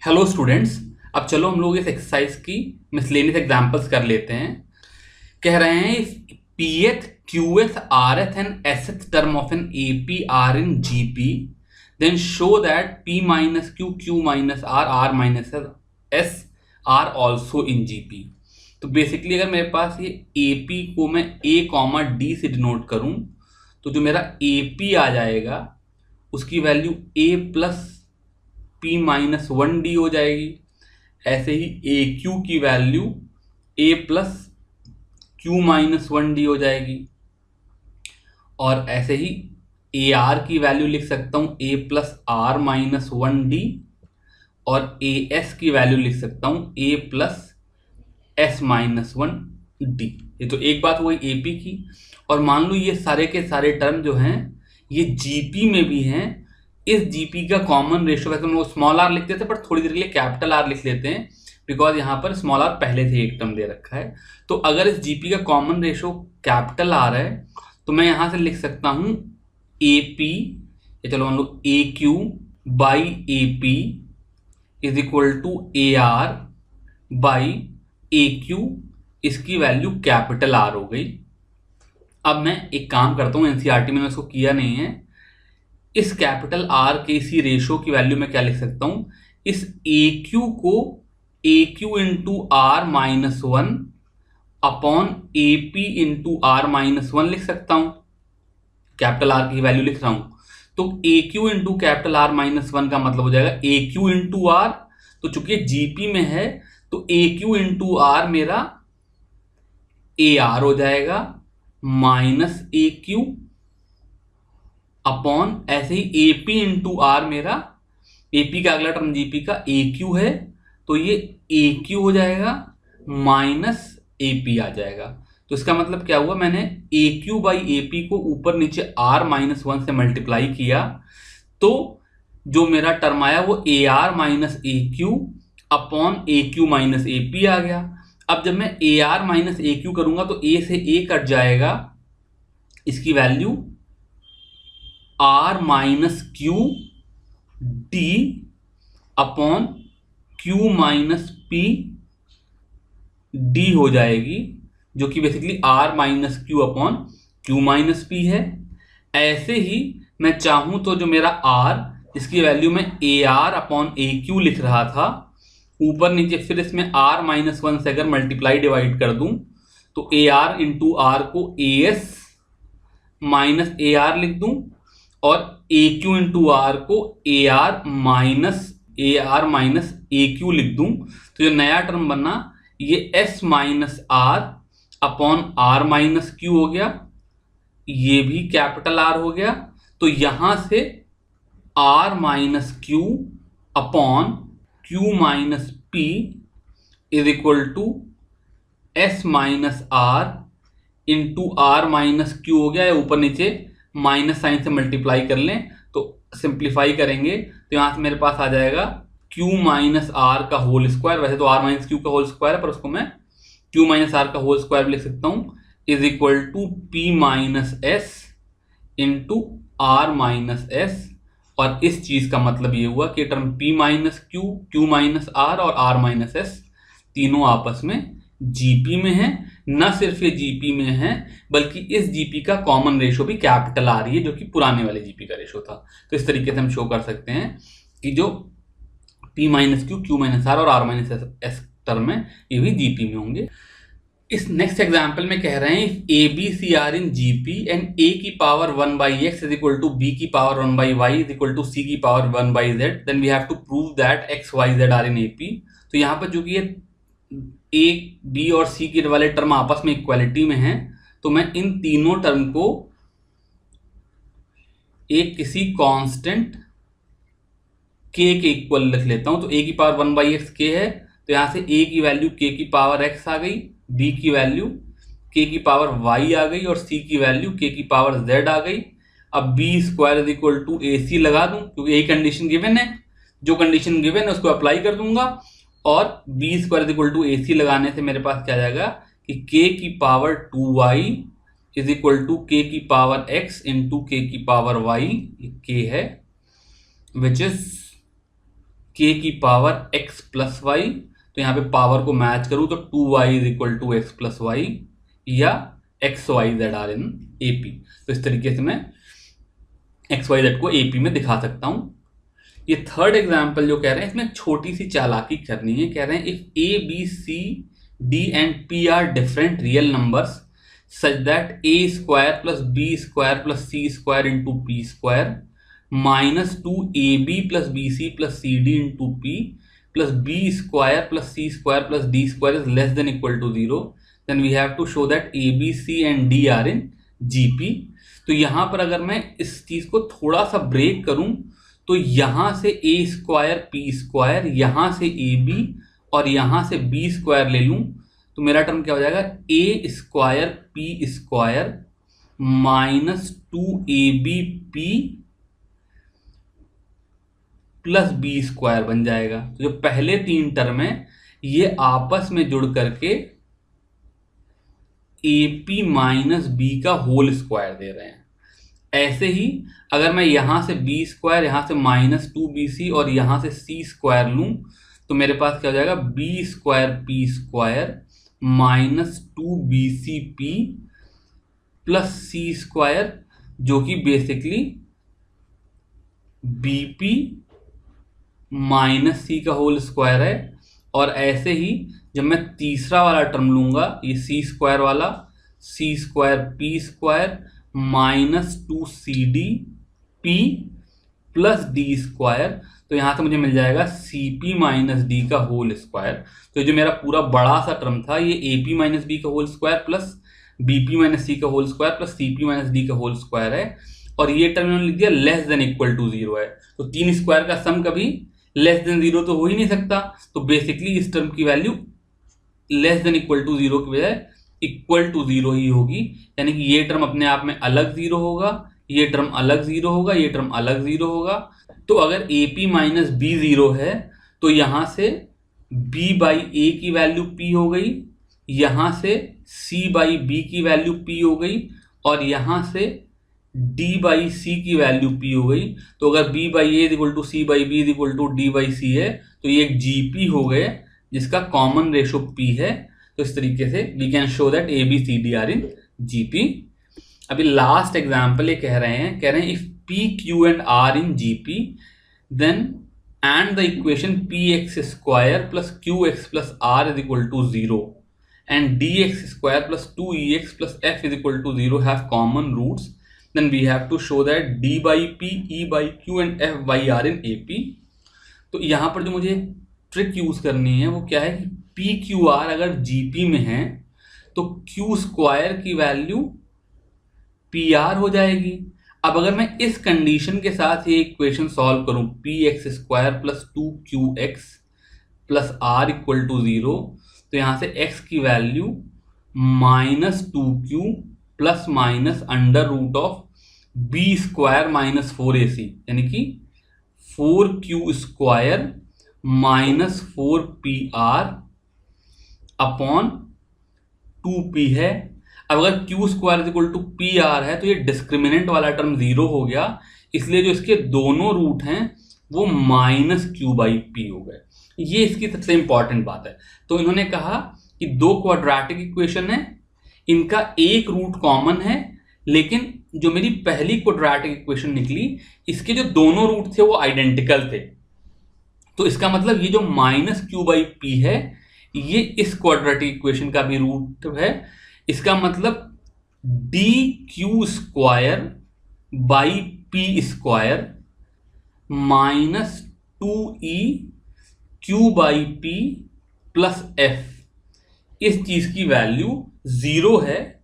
Hello students. अब चलो हम लोग इस एक्सरसाइज की मिसलेनियस एग्जांपल्स कर लेते हैं। कह रहे हैं Pth Qth Rth and Sth term of an AP are in GP, then show that P minus Q Q minus R minus S are also in GP. तो बेसिकली अगर मेरे पास ये एपी को मैं ए कॉमा डी से denote करूं तो जो मेरा एपी आ जाएगा उसकी value A plus P minus one D हो जाएगी। ऐसे ही ए क्यू की value A plus Q minus one D हो जाएगी। और ऐसे ही ए आर की वैल्यू लिख सकता हूं A plus R minus one D, और ए एस की वैल्यू लिख सकता हूं A plus S minus one D. ये तो एक बात हुई एपी की। और मान लो ये सारे के सारे टर्म जो हैं ये जीपी में भी हैं। इस जीपी का कॉमन रेशियो, वैसे हम लोग स्मॉल आर लिखते थे पर थोड़ी देर के लिए कैपिटल आर लिख लेते हैं बिकॉज यहाँ पर स्मॉल आर पहले से एक टर्म दे रखा है। तो अगर इस जीपी का कॉमन रेशियो कैपिटल आर है तो मैं यहां से लिख सकता हूं ए पी, चलो मान लो A Q by A P is equal to A R by A Q, इसकी वैल्यू कैपिटल आर हो गई। अब मैं एक काम करता हूं, एनसीईआरटी में इसको किया नहीं है। इस कैपिटल आर के इसी रेशियो की वैल्यू में क्या लिख सकता हूं, इस ए क्यू को A Q into R minus one upon A P into R minus one लिख सकता हूं। कैपिटल आर की वैल्यू लिख रहा हूं तो A Q into capital R minus one का मतलब हो जाएगा ए क्यू इंटू आर। तो चूंकि जीपी में है तो ए क्यू इंटू आर मेरा ए आर हो जाएगा माइनस ए क्यू अपॉन ऐसे ही एपी इंटू आर, मेरा एपी का अगला टर्म जीपी का ए क्यू है तो ये ए क्यू हो जाएगा माइनस एपी आ जाएगा। तो इसका मतलब क्या हुआ, मैंने ए क्यू बाई एपी को ऊपर नीचे आर माइनस वन से मल्टीप्लाई किया तो जो मेरा टर्म आया वो A R minus A Q upon A Q minus A P आ गया। अब जब मैं A R minus A Q करूंगा तो ए से ए कट जाएगा, इसकी value R minus Q D upon Q minus P D हो जाएगी, जो कि basically R minus Q upon Q minus P है। ऐसे ही मैं चाहूं तो जो मेरा आर, इसकी वैल्यू में A R upon A Q लिख रहा था, ऊपर नीचे फिर इसमें आर माइनस वन से अगर मल्टीप्लाई डिवाइड कर दूं तो ए आर इंटू आर को A S minus A R लिख दूं और ए क्यू इंटू आर को A R minus A Q लिख दूं। तो जो नया टर्म बना ये S minus R upon R minus Q हो गया, ये भी कैपिटल आर हो गया। तो यहां से R minus Q upon Q minus P is equal to S minus R into R minus Q हो गया, या ऊपर नीचे माइनस साइन से मल्टीप्लाई कर लें तो सिंप्लीफाई करेंगे तो यहां से मेरे पास आ जाएगा क्यू माइनस आर का होल स्क्वायर। वैसे तो आर माइनस क्यू का होल स्क्वायर है पर उसको मैं क्यू माइनस आर का होल स्क्वायर लिख सकता हूं, is equal to P minus S into R minus S. और इस चीज का मतलब ये हुआ कि term P minus Q, Q minus R और आर माइनस एस तीनों आपस में जीपी में है। न सिर्फ ये जीपी में है बल्कि इस जीपी का कॉमन रेशियो भी कैपिटल आ रही है, जो कि पुराने वाले जीपी का रेशियो था। तो इस तरीके से हम शो कर सकते हैं कि जो P minus Q, Q minus R और आर माइनस एस टर्म है ये भी जीपी में होंगे। इस नेक्स्ट एग्जाम्पल में कह रहे हैं A B C are in GP and A की power one by X is equal to B की power one by Y is equal to C की power one by Z, then we have to prove that X Y Z are in AP. तो यहाँ पर जो कि ये A B और सी के वाले टर्म आपस में इक्वालिटी में हैं तो मैं इन तीनों टर्म को एक किसी कांस्टेंट के इक्वल लिख लेता हूं। तो ए की पावर वन बाई एक्स के है तो यहां से ए की वैल्यू के की पावर एक्स आ गई, बी की वैल्यू के की पावर वाई आ गई और सी की वैल्यू के की पावर जेड आ गई। अब B square is equal to A C लगा दूं क्योंकि यही कंडीशन गिवन है, जो कंडीशन गिवन है उसको अप्लाई कर दूंगा और B square is equal to A C लगाने से मेरे पास क्या आ जाएगा कि के की power two Y is equal to K की पावर एक्स इंटू के की पावर वाई, के है विच इज k की पावर x प्लस वाई, तो यहाँ पे पावर को मैच करूँ तो 2y is equal to X plus Y या X Y Z are in AP। तो इस तरीके से मैं एक्स वाई जेड को AP में दिखा सकता हूँ। ये थर्ड एग्जाम्पल जो कह रहे हैं इसमें एक छोटी सी चालाकी करनी है। कह रहे हैं if A B C D and P are different real numbers such that A square plus B square plus C square into P square minus 2AB plus BC plus CD into P plus B square plus C square plus D square is less than equal to 0, then we have to show that A B C and D are in GP। तो यहाँ पर अगर मैं इस चीज को थोड़ा सा ब्रेक करूं तो यहां से A स्क्वायर P स्क्वायर, यहां से AB और यहां से B स्क्वायर ले लूं तो मेरा टर्म क्या हो जाएगा, A square P square minus 2ABP plus B square बन जाएगा। तो जो पहले तीन टर्म है ये आपस में जुड़ करके AP माइनस B का होल स्क्वायर दे रहे हैं। ऐसे ही अगर मैं यहां से B स्क्वायर, यहां से माइनस 2BC और यहां से C स्क्वायर लूं तो मेरे पास क्या हो जाएगा, B square P square minus 2BCP plus C square, जो कि बेसिकली BP माइनस C का होल स्क्वायर है। और ऐसे ही जब मैं तीसरा वाला टर्म लूंगा, ये C स्क्वायर वाला, C square P square minus 2CDP plus D square, तो यहां से मुझे मिल जाएगा CP माइनस D का होल स्क्वायर। तो जो मेरा पूरा बड़ा सा टर्म था ये AP माइनस B का whole square plus BP minus C का whole square plus CP minus D का होल स्क्वायर है, और ये टर्म इन्होंने लिख दिया लेस देन इक्वल टू 0 है। तो तीन स्क्वायर का सम कभी लेस देन 0 तो हो ही नहीं सकता। तो बेसिकली इस टर्म की value less than equal to 0 की बजाय इक्वल टू 0 ही होगी, यानी कि ये टर्म अपने आप में अलग 0 होगा, ये टर्म अलग 0 होगा, ये टर्म अलग 0 होगा। तो अगर AP माइनस B 0 है तो यहां से B बाई A की वैल्यू P हो गई, यहां से C बाई B की वैल्यू P हो गई, और यहां से D बाई C की वैल्यू P हो गई। तो अगर B by A equal to C by B equal to D by C है तो ये एक GP हो गए जिसका कॉमन रेशो P है। तो इस तरीके से we can show that ABCD are in GP। अभी लास्ट एग्जांपल ये कह रहे हैं if P Q and R in GP then and the equation PX square plus QX plus R is equal to 0 and DX square plus 2EX plus F is equal to 0 have common roots, then we have to show that D by P, E by Q and F by R in AP। तो यहाँ पर जो मुझे trick use करनी है वो क्या है कि PQR अगर GP में है तो Q स्क्वायर की वैल्यू PR हो जाएगी। अब अगर मैं इस कंडीशन के साथ ये इक्वेशन सॉल्व करूं PX square plus 2QX plus R equal to 0, तो यहाँ से X की value minus 2Q plus minus under root of B square minus 4AC, यानी कि 4Q square minus 4PR upon 2P है। अब अगर Q square equal to PR है तो ये डिस्क्रिमिनेंट वाला टर्म 0 हो गया, इसलिए जो इसके दोनों रूट हैं वो माइनस Q बाई P हो गए। ये इसकी सबसे इंपॉर्टेंट बात है। तो इन्होंने कहा कि दो क्वाड्रेटिक इक्वेशन है, इनका एक रूट कॉमन है, लेकिन जो मेरी पहली क्वाड्रेटिक इक्वेशन निकली इसके जो दोनों रूट थे वो आइडेंटिकल थे। तो इसका मतलब ये जो माइनस Q बाई P है ये इस क्वाड्रेटिक इक्वेशन का भी रूट है। इसका मतलब DQ square by P square minus 2EQ by P plus F, इस चीज की वैल्यू 0 है।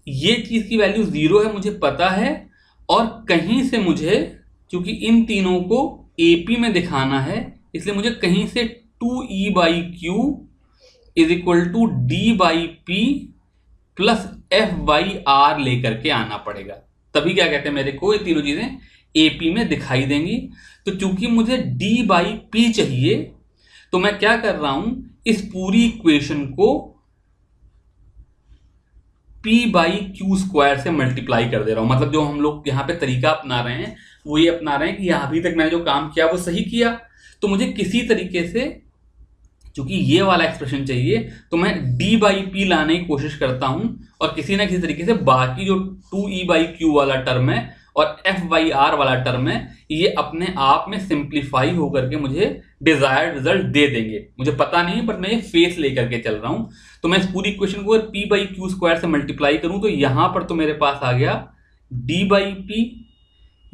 ये चीज की वैल्यू 0 है मुझे पता है, और कहीं से मुझे, क्योंकि इन तीनों को AP में दिखाना है, इसलिए मुझे कहीं से 2E by Q is equal to D by P plus F by R लेकर के आना पड़ेगा। तभी क्या कहते हैं मेरे को ये तीनों चीजें AP में दिखाई देंगी। तो चूंकि मुझे D बाई P चाहिए तो मैं क्या कर रहा हूं, इस पूरी इक्वेशन को P बाई Q स्क्वायर से मल्टीप्लाई कर दे रहा हूं। मतलब जो हम लोग यहाँ पे तरीका अपना रहे हैं वो ये अपना रहे हैं कि अभी तक मैंने जो काम किया वो सही किया, तो मुझे किसी तरीके से, क्योंकि ये वाला एक्सप्रेशन चाहिए, तो मैं डी बाई पी लाने की कोशिश करता हूं और किसी ना किसी तरीके से बाकी जो 2e बाई क्यू वाला टर्म है और एफ बाई आर वाला टर्म है, ये अपने आप में सिंप्लीफाई होकर के मुझे डिजायर्ड रिजल्ट दे देंगे। मुझे पता नहीं, बट मैं ये फेस लेकर के चल रहा हूं। तो मैं इस पूरी इक्वेशन को अगर पी बाई क्यू स्क्वायर से मल्टीप्लाई करूं तो यहां पर तो मेरे पास आ गया डी बाई पी,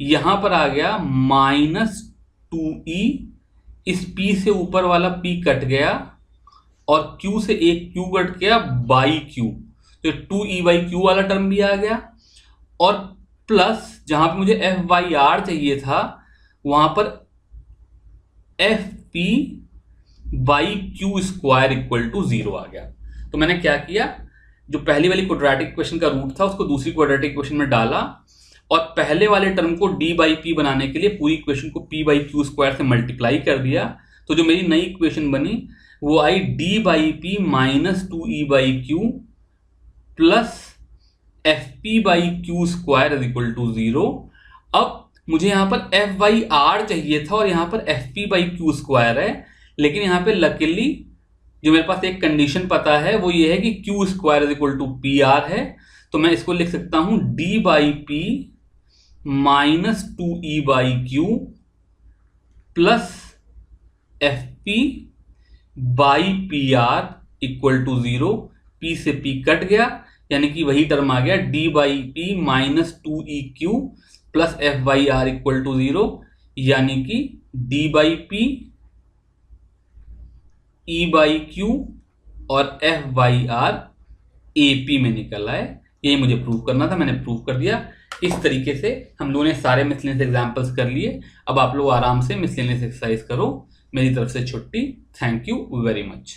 यहां पर आ गया -2e, इस p से ऊपर वाला p कट गया और q से एक q कट गया बाई q, तो 2e बाई क्यू वाला टर्म भी आ गया, और प्लस जहां पे मुझे f बाई आर चाहिए था वहां पर F P by Q square equal to 0 आ गया। तो मैंने क्या किया, जो पहली वाली क्वाड्रेटिक इक्वेशन का रूट था उसको दूसरी क्वाड्रेटिक इक्वेशन में डाला और पहले वाले टर्म को डी बाई पी बनाने के लिए पूरी इक्वेशन को पी बाई क्यू स्क्वायर से मल्टीप्लाई कर दिया। तो जो मेरी नई इक्वेशन बनी वो आई D by P -2e by Q plus F P by Q square is equal to 0। अब मुझे यहां पर एफ बाई आर चाहिए था और यहां पर F P by Q square है, लेकिन यहां पे लकीली जो मेरे पास एक कंडीशन पता है वो ये है कि Q square is equal to P R है। तो मैं इसको लिख सकता हूं D by P -2e by Q plus F P by P R equal to 0। P से पी कट गया, यानी कि वही टर्म आ गया D by P -2e Q plus F by R equal to 0, यानी कि D by P E by Q और F by R A P में निकल आए। यही मुझे प्रूव करना था, मैंने प्रूव कर दिया। इस तरीके से हम लोगों ने सारे मिसलेनियस एग्जांपल्स कर लिए। अब आप लोग आराम से मिसलेनियस एक्सरसाइज करो। मेरी तरफ से छुट्टी। Thank you very much.